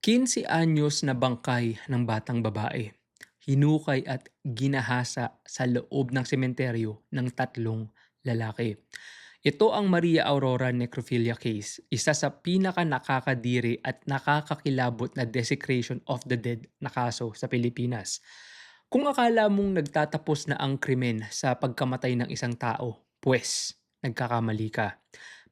15 anyos na bangkay ng batang babae, hinukay at ginahasa sa loob ng sementeryo ng tatlong lalaki. Ito ang Maria Aurora Necrophilia Case, isa sa pinaka nakakadiri at nakakakilabot na desecration of the dead na kaso sa Pilipinas. Kung akala mong nagtatapos na ang krimen sa pagkamatay ng isang tao, pues, nagkakamali ka.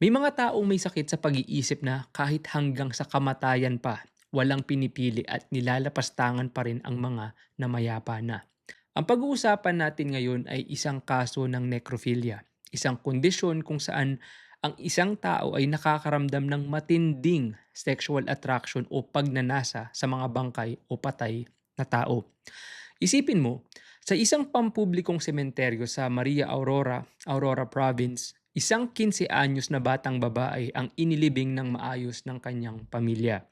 May mga taong may sakit sa pag-iisip na kahit hanggang sa kamatayan pa, walang pinipili at nilalapastangan pa rin ang mga namayapa na. Ang pag-uusapan natin ngayon ay isang kaso ng necrophilia, isang kondisyon kung saan ang isang tao ay nakakaramdam ng matinding sexual attraction o pagnanasa sa mga bangkay o patay na tao. Isipin mo, sa isang pampublikong sementeryo sa Maria Aurora, Aurora Province, isang 15 anyos na batang babae ang inilibing ng maayos ng kanyang pamilya.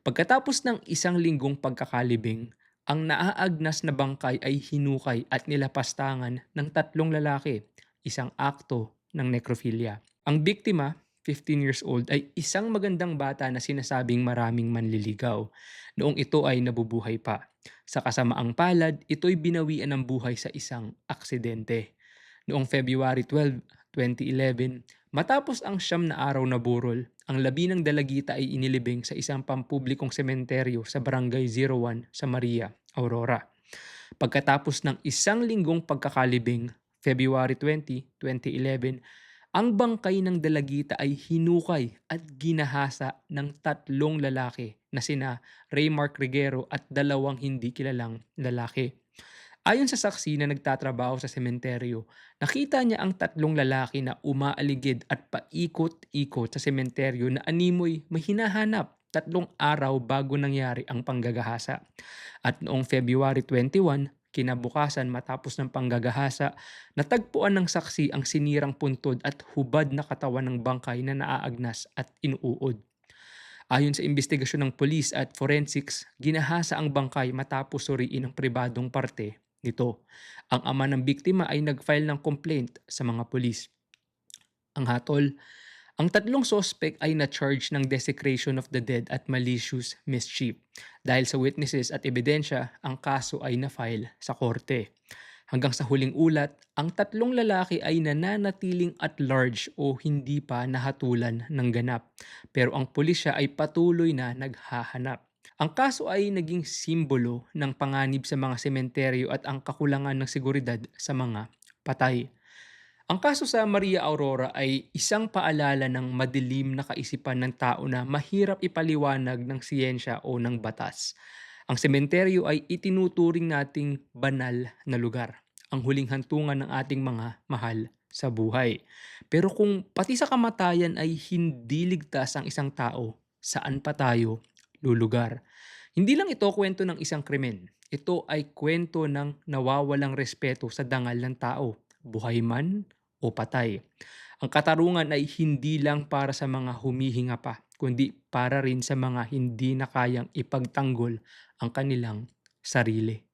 Pagkatapos ng isang linggong pagkakalibing, ang naaagnas na bangkay ay hinukay at nilapastangan ng tatlong lalaki, isang akto ng necrophilia. Ang biktima, 15 years old, ay isang magandang bata na sinasabing maraming manliligaw noong ito ay nabubuhay pa. Sa kasamaang palad, ito'y binawian ng buhay sa isang aksidente. Noong February 12, 2011, matapos ang siyam na araw na burol, ang labi ng dalagita ay inilibing sa isang pampublikong sementeryo sa Barangay 01 sa Maria, Aurora. Pagkatapos ng isang linggong pagkakalibing, February 20, 2011, ang bangkay ng dalagita ay hinukay at ginahasa ng tatlong lalaki na sina Raymark Reguero at dalawang hindi kilalang lalaki. Ayon sa saksi na nagtatrabaho sa sementeryo, nakita niya ang tatlong lalaki na umaaligid at paikot-ikot sa sementeryo na animoy may hinahanap 3 araw bago nangyari ang panggagahasa. At noong February 21, kinabukasan matapos ng panggagahasa, natagpuan ng saksi ang sinirang puntod at hubad na katawan ng bangkay na naaagnas at inuud. Ayon sa investigasyon ng police at forensics, ginahasa ang bangkay matapos suriin ang pribadong parte nito. Ang ama ng biktima ay nag-file ng complaint sa mga pulis. Ang hatol, ang tatlong sospek ay na-charge ng desecration of the dead at malicious mischief. Dahil sa witnesses at ebidensya, ang kaso ay na-file sa korte. Hanggang sa huling ulat, ang tatlong lalaki ay nananatiling at large o hindi pa nahatulan ng ganap. Pero ang pulisya ay patuloy na naghahanap. Ang kaso ay naging simbolo ng panganib sa mga sementeryo at ang kakulangan ng seguridad sa mga patay. Ang kaso sa Maria Aurora ay isang paalala ng madilim na kaisipan ng tao na mahirap ipaliwanag ng siyensya o ng batas. Ang sementeryo ay itinuturing nating banal na lugar, ang huling hantungan ng ating mga mahal sa buhay. Pero kung pati sa kamatayan ay hindi ligtas ang isang tao, saan pa tayo lulugar? Hindi lang ito kwento ng isang krimen. Ito ay kwento ng nawawalang respeto sa dangal ng tao, buhay man o patay. Ang katarungan ay hindi lang para sa mga humihinga pa, kundi para rin sa mga hindi na kayang ipagtanggol ang kanilang sarili.